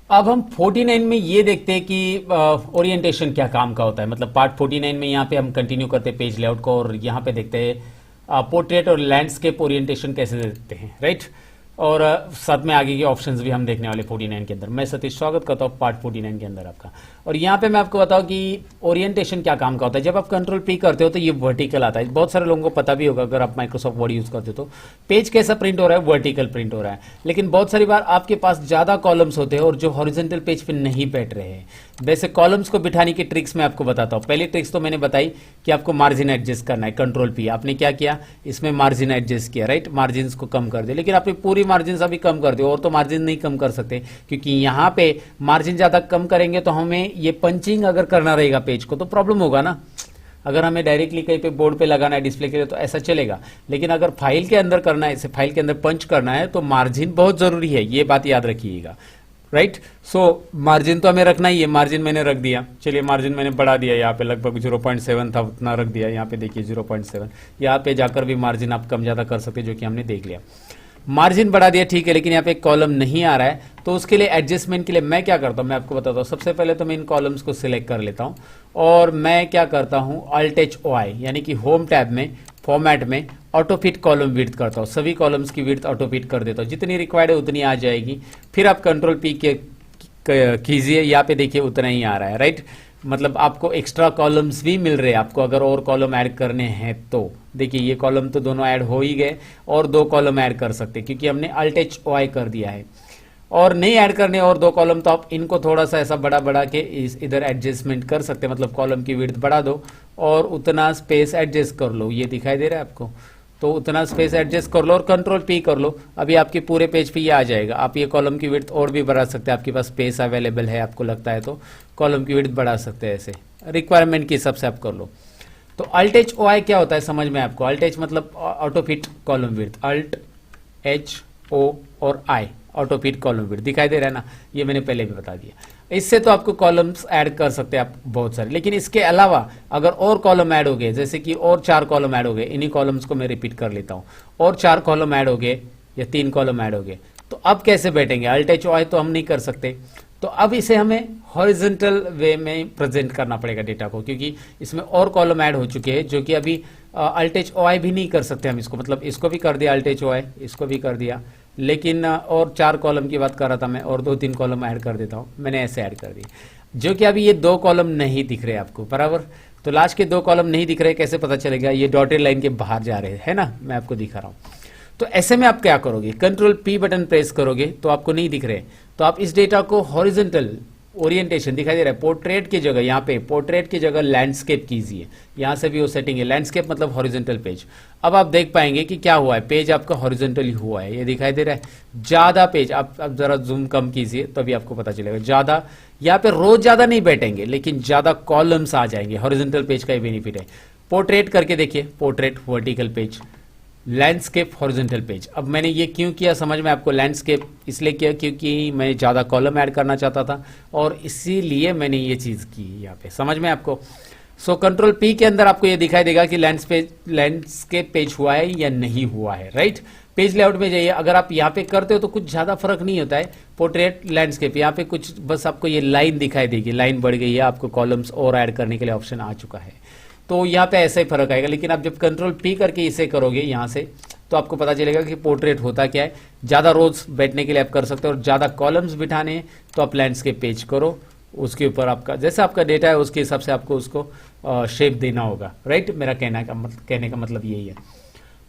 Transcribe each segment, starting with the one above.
अब हम 49 में ये देखते हैं कि ओरिएंटेशन क्या काम का होता है। मतलब पार्ट 49 में यहाँ पे हम कंटिन्यू करते हैं पेज लेआउट को, और यहाँ पे देखते हैं पोर्ट्रेट और लैंडस्केप ओरिएंटेशन कैसे देखते हैं, राइट। और साथ में आगे के ऑप्शंस भी हम देखने वाले 49 के अंदर। मैं सतीश स्वागत करता हूँ पार्ट 49 के अंदर आपका। और यहाँ पे मैं आपको बताऊँ कि ओरिएंटेशन क्या काम का होता है। जब आप कंट्रोल पी करते हो तो ये वर्टिकल आता है। बहुत सारे लोगों को पता भी होगा, अगर आप माइक्रोसॉफ्ट वर्ड यूज करते हो तो पेज कैसा प्रिंट हो रहा है, वर्टिकल प्रिंट हो रहा है। लेकिन बहुत सारी बार आपके पास ज्यादा कॉलम्स होते हैं और जो हॉरिजॉन्टल पेज पे नहीं बैठ रहे हैं। वैसे कॉलम्स को बिठाने की ट्रिक्स मैं आपको बताता हूँ। पहली ट्रिक्स तो मैंने बताई कि आपको मार्जिन एडजस्ट करना है। कंट्रोल पी, आपने क्या किया, इसमें मार्जिन एडजस्ट किया, राइट। मार्जिन को कम कर दिया, लेकिन आपने पूरी मार्जिन अभी कम कर दिया, और तो मार्जिन नहीं कम कर सकते, क्योंकि यहाँ पे मार्जिन ज्यादा कम करेंगे तो हमें ये पंचिंग अगर करना रहेगा पेज को तो प्रॉब्लम होगा ना। अगर हमें डायरेक्टली कहीं पे बोर्ड पे लगाना है डिस्प्ले के लिए तो ऐसा चलेगा, लेकिन अगर फाइल के अंदर करना है, इसे फाइल के अंदर पंच करना है, तो मार्जिन बहुत जरूरी है, ये बात याद रखिएगा, राइट। सो मार्जिन तो हमें रखना ही है। मार्जिन मैंने रख दिया, चलिए मार्जिन मैंने बढ़ा दिया, यहाँ पे लगभग 0.7 था, उतना रख दिया। यहाँ पे देखिए 0.7, यहाँ पे जाकर भी मार्जिन आप कम ज्यादा कर सकते, जो कि हमने देख लिया। मार्जिन बढ़ा दिया, ठीक है, लेकिन यहाँ पे कॉलम नहीं आ रहा है, तो उसके लिए एडजस्टमेंट के लिए मैं क्या करता हूँ, मैं आपको बताता हूँ। सबसे पहले तो मैं इन कॉलम्स को सिलेक्ट कर लेता हूँ, और मैं क्या करता हूँ, Alt+H+OI यानी कि होम टैब में फॉर्मेट में ऑटो फिट कॉलम विड्थ करता हूँ। सभी कॉलम्स की विड्थ ऑटो फिट कर देता हूँ, जितनी रिक्वायर्ड है उतनी आ जाएगी। फिर आप कंट्रोल पी के कीजिए, यहाँ पे देखिए उतना ही आ रहा है, राइट। मतलब आपको एक्स्ट्रा कॉलम्स भी मिल रहे हैं। आपको अगर और कॉलम ऐड करने हैं तो देखिए ये कॉलम तो दोनों ऐड हो ही गए, और 2 कॉलम ऐड कर सकते हैं क्योंकि हमने Alt+OI कर दिया है। और नहीं ऐड करने और 2 कॉलम तो आप इनको थोड़ा सा ऐसा बढ़ा के इधर एडजस्टमेंट कर सकते हैं। मतलब कॉलम की विड्थ बढ़ा दो और उतना स्पेस एडजस्ट कर लो, ये दिखाई दे रहा है आपको, तो उतना स्पेस एडजस्ट कर लो और कंट्रोल पी कर लो। अभी आपके पूरे पेज पे ये आ जाएगा। आप ये कॉलम की विड्थ और भी बढ़ा सकते हैं, आपके पास स्पेस अवेलेबल है, आपको लगता है तो कॉलम की विड्थ बढ़ा सकते हैं, ऐसे रिक्वायरमेंट के हिसाब से आप कर लो। तो Alt+OI क्या होता है समझ में आपको। Alt+H मतलब auto fit column width, Alt+H+O और I auto fit column width, दिखाई दे रहा है ना, ये मैंने पहले भी बता दिया। इससे तो आपको कॉलम्स ऐड कर सकते हैं आप बहुत सारे, लेकिन इसके अलावा अगर और कॉलम ऐड हो गए, जैसे कि और 4 कॉलम ऐड हो गए, इन्हीं कॉलम्स को मैं रिपीट कर लेता हूं, और 4 कॉलम ऐड हो गए या 3 कॉलम ऐड हो गए, तो अब कैसे बैठेंगे। Alt+OI तो हम नहीं कर सकते, तो अब इसे हमें हॉरिजॉन्टल वे में प्रेजेंट करना पड़ेगा डेटा को, क्योंकि इसमें और कॉलम ऐड हो चुके हैं जो कि अभी Alt+OI भी नहीं कर सकते हम इसको। मतलब इसको भी कर दिया Alt+OI, इसको भी कर दिया, लेकिन और 4 कॉलम की बात कर रहा था मैं, और 2-3 कॉलम ऐड कर देता हूं, मैंने ऐसे ऐड कर दिए, जो कि अभी ये 2 कॉलम नहीं दिख रहे आपको, बराबर। तो लास्ट के 2 कॉलम नहीं दिख रहे, कैसे पता चलेगा, ये डॉटेड लाइन के बाहर जा रहे हैं ना, मैं आपको दिखा रहा हूं। तो ऐसे में आप क्या करोगे, कंट्रोल पी बटन प्रेस करोगे तो आपको नहीं दिख रहे, तो आप इस डेटा को हॉरिजॉन्टल ओरिएंटेशन दिखाई दे रहा है, पोर्ट्रेट की जगह, यहाँ पे पोर्ट्रेट की जगह लैंडस्केप कीजिए। यहाँ से भी वो सेटिंग है, लैंडस्केप मतलब हॉरिजॉन्टल पेज। अब आप देख पाएंगे कि क्या हुआ है, पेज आपका हॉरिजॉन्टली हुआ है, ये दिखाई दे रहा है। ज्यादा पेज, आप जरा जूम कम कीजिए तभी आपको पता चलेगा। ज्यादा यहाँ पे रोज ज्यादा नहीं बैठेंगे, लेकिन ज्यादा कॉलम्स आ जाएंगे। हॉरिजॉन्टल पेज का ये बेनिफिट है। पोर्ट्रेट करके देखिए, portrait vertical page, landscape horizontal page. अब मैंने ये क्यों किया समझ में आपको, लैंडस्केप इसलिए किया क्योंकि मैं ज़्यादा कॉलम ऐड करना चाहता था, और इसीलिए मैंने ये चीज़ की यहाँ पे, समझ में आपको। सो कंट्रोल पी के अंदर आपको ये दिखाई देगा कि लैंडस्केप पेज हुआ है या नहीं हुआ है, राइट। पेज लेआउट में जाइए, अगर आप यहाँ पे करते हो तो कुछ ज़्यादा फर्क नहीं होता है। पोर्ट्रेट लैंडस्केप, यहाँ पे कुछ बस आपको ये लाइन दिखाई देगी, लाइन बढ़ गई है, आपको कॉलम्स और ऐड करने के लिए ऑप्शन आ चुका है, तो यहाँ पे ऐसा ही फर्क आएगा। लेकिन आप जब कंट्रोल पी करके इसे करोगे यहाँ से, तो आपको पता चलेगा कि पोर्ट्रेट होता क्या है। ज्यादा रोज बैठने के लिए आप कर सकते हो, और ज्यादा कॉलम्स बिठाने हैं तो आप लैंडस्केप पेज करो, उसके ऊपर आपका जैसा आपका डेटा है उसके हिसाब से आपको उसको शेप देना होगा, राइट। मेरा कहने का मतलब यही है।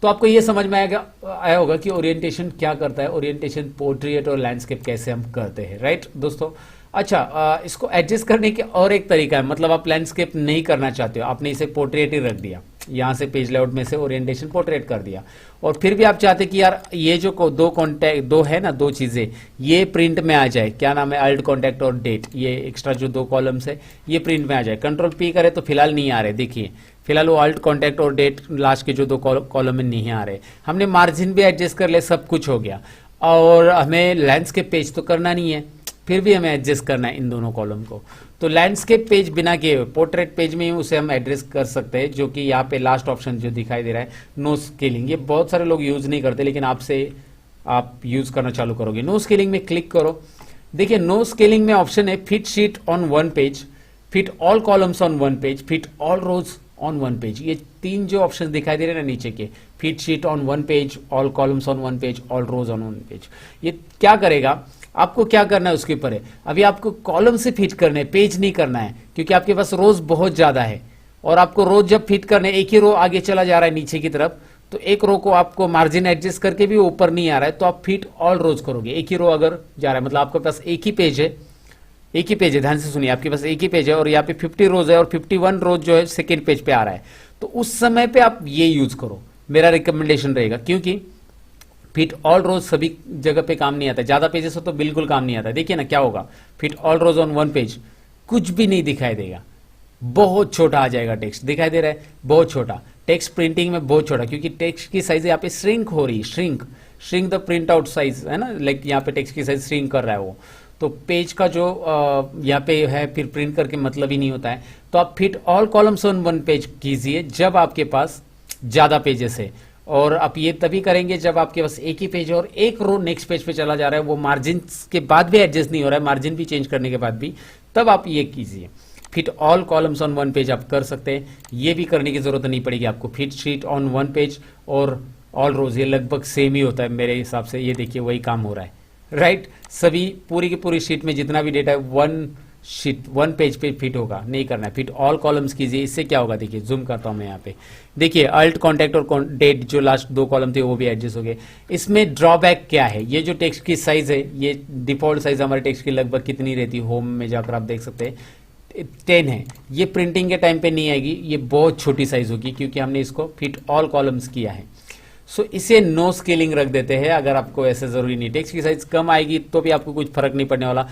तो आपको ये समझ में आया होगा कि ओरिएंटेशन क्या करता है, ओरिएंटेशन पोर्ट्रेट और लैंडस्केप कैसे हम करते हैं, राइट दोस्तों। अच्छा, इसको एडजस्ट करने के और एक तरीका है। मतलब आप लैंडस्केप नहीं करना चाहते हो, आपने इसे पोर्ट्रेट ही रख दिया, यहाँ से पेज लेआउट में से ओरिएंटेशन पोर्ट्रेट कर दिया, और फिर भी आप चाहते कि यार ये जो दो है ना, 2 चीजें ये प्रिंट में आ जाए, क्या नाम है, अल्ट कॉन्टैक्ट और डेट, ये एक्स्ट्रा जो 2 कॉलम्स है ये प्रिंट में आ जाए। कंट्रोल पी करे तो फिलहाल नहीं आ रहे, देखिए फिलहाल वो अल्ट कॉन्टैक्ट और डेट लास्ट के जो 2 कॉलम में नहीं आ रहे। हमने मार्जिन भी एडजस्ट कर लिया, सब कुछ हो गया, और हमें लैंडस्केप पेज तो करना नहीं है, फिर भी हमें एडजस्ट करना है इन दोनों कॉलम को। तो लैंडस्केप पेज बिना किए पोर्ट्रेट पेज में ही उसे हम एड्रेस कर सकते हैं, जो कि यहाँ पे लास्ट ऑप्शन जो दिखाई दे रहा है, नो स्केलिंग। ये बहुत सारे लोग यूज नहीं करते, लेकिन आप यूज करना चालू करोगे। नो स्केलिंग में क्लिक करो, देखिए नो स्केलिंग में ऑप्शन है fit sheet on one page, fit all columns on one page, fit all rows on one page. ये तीन जो ऑप्शन दिखाई दे रहे हैं ना नीचे के, fit sheet on one page, all columns on one page, all rows on one page, ये क्या करेगा, आपको क्या करना है उसके ऊपर है। अभी आपको कॉलम से फिट करना है, पेज नहीं करना है, क्योंकि आपके पास रोज बहुत ज्यादा है और आपको रोज जब फिट करने, एक ही रो आगे चला जा रहा है नीचे की तरफ, तो एक रो को आपको मार्जिन एडजस्ट करके भी ऊपर नहीं आ रहा है, तो आप फिट ऑल रोज करोगे। एक ही रो अगर जा रहा है, मतलब आपके पास एक ही पेज है, एक ही पेज है, ध्यान से सुनिए, आपके पास एक ही पेज है और यहाँ पे 50 रोज है और 51 रोज जो है सेकेंड पेज पे आ रहा है, तो उस समय पे आप ये यूज करो, मेरा रिकमेंडेशन रहेगा। क्योंकि फिट ऑल रोज सभी जगह पे काम नहीं आता, ज्यादा पेजेस हो तो बिल्कुल काम नहीं आता। देखिए ना क्या होगा, fit all rows on one page, कुछ भी नहीं दिखाई देगा, बहुत छोटा आ जाएगा टेक्स्ट, दिखाई दे रहा है बहुत छोटा टेक्स्ट, प्रिंटिंग में बहुत छोटा, क्योंकि टेक्स्ट की साइज यहाँ पे श्रिंक हो रही है, shrink the print out size है ना, लाइक यहाँ पे टेक्स्ट की साइज श्रिंक कर रहा है वो, तो पेज का जो यहाँ पे है फिर प्रिंट करके मतलब ही नहीं होता है। तो आप fit all columns on one page कीजिए जब आपके पास ज्यादा पेजेस है, और आप ये तभी करेंगे जब आपके पास एक ही पेज है और एक रो नेक्स्ट पेज पे चला जा रहा है, वो मार्जिन के बाद भी एडजस्ट नहीं हो रहा है, मार्जिन भी चेंज करने के बाद भी, तब आप ये कीजिए। Fit all columns on one page आप कर सकते हैं, ये भी करने की जरूरत नहीं पड़ेगी आपको। Fit sheet on one page और ऑल रोज ये लगभग सेम ही होता है मेरे हिसाब से, ये देखिए वही काम हो रहा है, राइट। सभी पूरी की पूरी शीट में जितना भी डेटा है वन पेज पे फिट होगा, नहीं करना है, फिट ऑल कॉलम्स कीजिए। इससे क्या होगा, देखिए जूम करता हूं मैं यहाँ पे, देखिए अल्ट कॉन्टैक्ट और डेट जो लास्ट दो कॉलम थे वो भी एडजस्ट हो गए। इसमें ड्रॉबैक क्या है, ये जो टेक्स्ट की साइज है, ये डिफॉल्ट साइज हमारे टेक्स्ट की लगभग कितनी रहती है, होम में जाकर आप देख सकते हैं 10 है, ये प्रिंटिंग के टाइम पे नहीं आएगी, ये बहुत छोटी साइज होगी क्योंकि हमने इसको फिट ऑल कॉलम्स किया है। सो इसे नो स्केलिंग रख देते हैं, अगर आपको ऐसे जरूरी नहीं, टेक्स्ट की साइज कम आएगी तो भी आपको कुछ फर्क नहीं पड़ने वाला,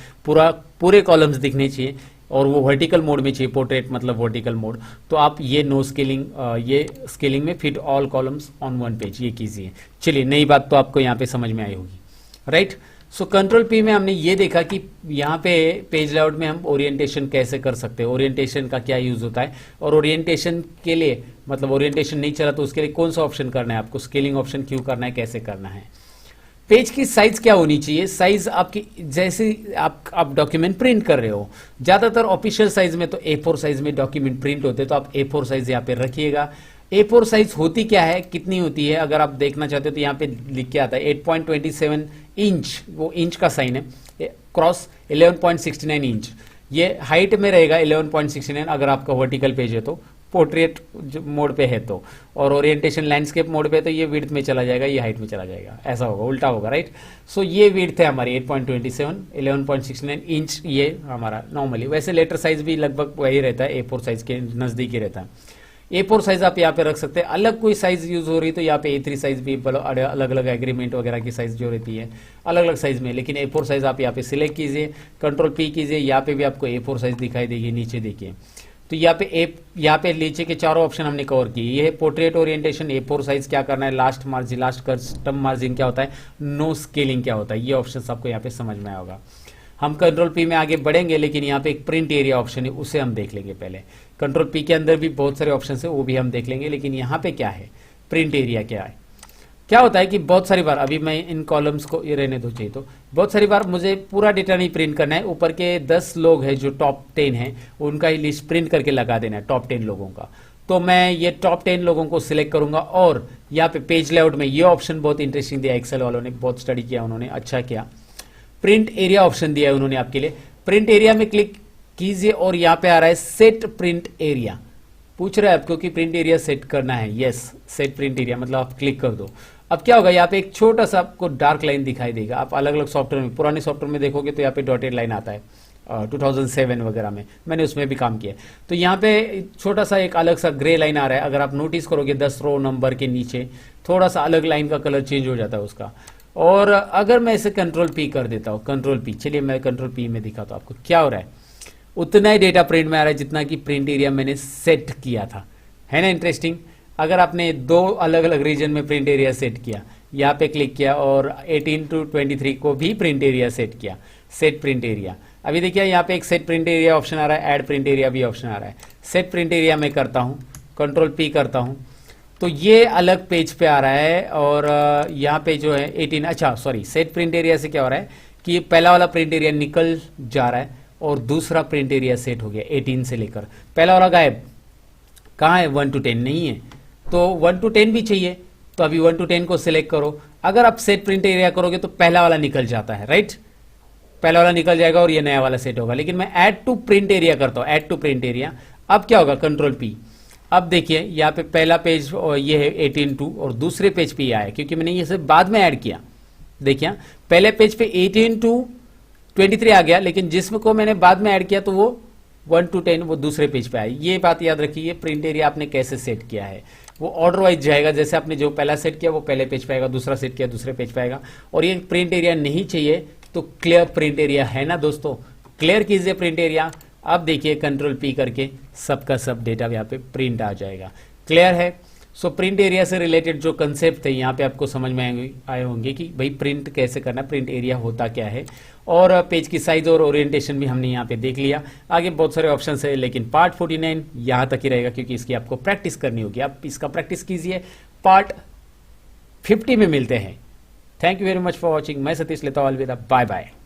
पूरे कॉलम्स दिखने चाहिए और वो वर्टिकल मोड में चाहिए, पोर्ट्रेट मतलब वर्टिकल मोड, तो आप ये नो स्केलिंग, ये स्केलिंग में fit all columns on one page ये कीजिए। चलिए नई बात तो आपको यहाँ पे समझ में आई होगी, राइट। सो कंट्रोल पी में हमने ये देखा कि यहाँ पे पेज लेआउट में हम ओरिएंटेशन कैसे कर सकते हैं, ओरिएंटेशन का क्या यूज होता है, और ओरिएंटेशन के लिए मतलब ओरिएंटेशन नहीं चला तो उसके लिए कौन सा ऑप्शन करना है आपको, स्केलिंग ऑप्शन क्यों करना है, कैसे करना है। पेज की साइज क्या होनी चाहिए, साइज आपकी जैसे आप डॉक्यूमेंट प्रिंट कर रहे हो, ज्यादातर ऑफिशियल साइज में तो A4 साइज में डॉक्यूमेंट प्रिंट होते हैं, तो आप A4 साइज यहाँ पे रखिएगा। A4 साइज होती क्या है, कितनी होती है, अगर आप देखना चाहते हो तो यहाँ पे लिख के आता है 8.27 इंच, वो इंच का साइन है, क्रॉस 11.69 इंच, ये हाइट में रहेगा 11.69 अगर आपका वर्टिकल पेज है तो, पोर्ट्रेट मोड पे है तो, और ओरिएंटेशन लैंडस्केप मोड पे तो ये विड्थ में चला जाएगा, ये हाइट में चला जाएगा, ऐसा होगा, उल्टा होगा, राइट। सो ये विड्थ है हमारी 8.27, 11.69 इंच ये हमारा नॉर्मली, वैसे लेटर साइज भी लगभग वही रहता है, A4 साइज के नजदीक ही रहता है। A4 साइज आप यहाँ पे रख सकते हैं, अलग कोई साइज यूज हो रही तो यहाँ पे A3 साइज भी, अलग अलग एग्रीमेंट वगैरह की साइज जो रहती है अलग अलग साइज में, लेकिन A4 साइज आप यहाँ पे सिलेक्ट कीजिए, कंट्रोल P कीजिए, यहाँ पे भी आपको A4 साइज दिखाई देगी, नीचे देखिए, तो यहाँ पे नीचे के चारों ऑप्शन हमने कवर किए। ये है पोर्ट्रेट ओरिएंटेशन, A4 साइज क्या करना है, last margin, last custom margin क्या होता है, नो स्केलिंग क्या होता है, ये ऑप्शन आपको यहाँ पे समझ में आया होगा। हम कंट्रोल P में आगे बढ़ेंगे, लेकिन यहाँ पे एक प्रिंट एरिया ऑप्शन है, उसे हम देख लेंगे पहले। कंट्रोल P के अंदर भी बहुत सारे ऑप्शन है, वो भी हम देख लेंगे, लेकिन यहाँ पे क्या है, प्रिंट एरिया क्या है। क्या होता है कि बहुत सारी बार, अभी मैं इन कॉलम्स को ये रहने दो चाहिए, तो बहुत सारी बार मुझे पूरा डेटा नहीं प्रिंट करना है, ऊपर के 10 लोग हैं जो टॉप 10 हैं, उनका ही लिस्ट प्रिंट करके लगा देना है, टॉप 10 लोगों का। तो मैं ये टॉप 10 लोगों को सिलेक्ट करूंगा, और यहाँ पे पेज लेआउट में ये ऑप्शन बहुत इंटरेस्टिंग दिया, एक्सेल वालों ने बहुत स्टडी किया, उन्होंने अच्छा किया, प्रिंट एरिया ऑप्शन दिया है उन्होंने आपके लिए। प्रिंट एरिया में क्लिक कीजिए और यहाँ पे आ रहा है सेट प्रिंट एरिया, पूछ रहा है आपको कि प्रिंट एरिया सेट करना है, यस सेट प्रिंट एरिया, मतलब आप क्लिक कर दो। अब क्या होगा, यहाँ पे एक छोटा सा आपको डार्क लाइन दिखाई देगा, आप अलग अलग सॉफ्टवेयर में, पुराने सॉफ्टवेयर में देखोगे तो यहाँ पे डॉटेड लाइन आता है, 2007 वगैरह में मैंने उसमें भी काम किया, तो यहाँ पे छोटा सा एक अलग सा ग्रे लाइन आ रहा है, अगर आप नोटिस करोगे 10 रो नंबर के नीचे थोड़ा सा अलग लाइन का कलर चेंज हो जाता है उसका। और अगर मैं इसे कंट्रोल P कर देता हूँ, कंट्रोल P, चलिए मैं कंट्रोल P में दिखाता हूँ आपको क्या हो रहा है, उतना ही डेटा प्रिंट में आ रहा है जितना कि प्रिंट एरिया मैंने सेट किया था, है ना इंटरेस्टिंग। अगर आपने 2 अलग अलग रीजन में प्रिंट एरिया सेट किया, यहाँ पे क्लिक किया और 18 to 23 को भी प्रिंट एरिया सेट किया, सेट प्रिंट एरिया, अभी देखिए यहाँ पे एक सेट प्रिंट एरिया ऑप्शन आ रहा है, ऐड प्रिंट एरिया भी ऑप्शन आ रहा है। सेट प्रिंट एरिया में करता हूँ, कंट्रोल P करता हूँ, तो ये अलग पेज पे आ रहा है, और यहाँ पे जो है 18, अच्छा सॉरी, सेट प्रिंट एरिया से क्या हो रहा है कि ये पहला वाला प्रिंट एरिया निकल जा रहा है और दूसरा प्रिंट एरिया सेट हो गया 18 से लेकर, पहला वाला गायब, कहाँ है 1 to 10 नहीं है, तो 1 to 10 भी चाहिए, तो अभी 1 to 10 को सिलेक्ट करो। अगर आप सेट प्रिंट एरिया करोगे तो पहला वाला निकल जाता है, राइट, पहला वाला निकल जाएगा और ये नया वाला सेट होगा। लेकिन मैं ऐड टू प्रिंट एरिया करता हूं, ऐड टू प्रिंट एरिया, अब क्या होगा, कंट्रोल पी। अब देखिए यहाँ पे पहला पेज और ये है 18:2 और दूसरे पेज पे ये आया क्योंकि मैंने ये सब बाद में ऐड किया। देखिए पहले पेज पे 18:23 आ गया, लेकिन जिसमें को मैंने बाद में ऐड किया तो वो 1 to 10 वो दूसरे पेज पे आया। ये बात याद रखिए, प्रिंट एरिया आपने कैसे सेट किया है, वो ऑर्डर वाइज जाएगा। जैसे आपने जो पहला सेट किया वो पहले पेज पे आएगा, दूसरा सेट किया दूसरे पेज पे आएगा। और ये प्रिंट एरिया नहीं चाहिए तो क्लियर प्रिंट एरिया है ना दोस्तों, क्लियर कीजिए प्रिंट एरिया। अब देखिए कंट्रोल पी करके सबका सब डेटा यहाँ पे प्रिंट आ जाएगा, क्लियर है। सो प्रिंट एरिया से रिलेटेड जो कंसेप्ट थे यहाँ पे आपको समझ में आए होंगे कि भाई प्रिंट कैसे करना, प्रिंट एरिया होता क्या है, और पेज की साइज और ओरिएंटेशन भी हमने यहाँ पे देख लिया। आगे बहुत सारे ऑप्शन है, लेकिन पार्ट 49 यहाँ तक ही रहेगा क्योंकि इसकी आपको प्रैक्टिस करनी होगी। आप इसका प्रैक्टिस कीजिए, पार्ट 50 में मिलते हैं। Thank you very much for watching. मैं सतीश लेता हूं, अलविदा, बाय बाय।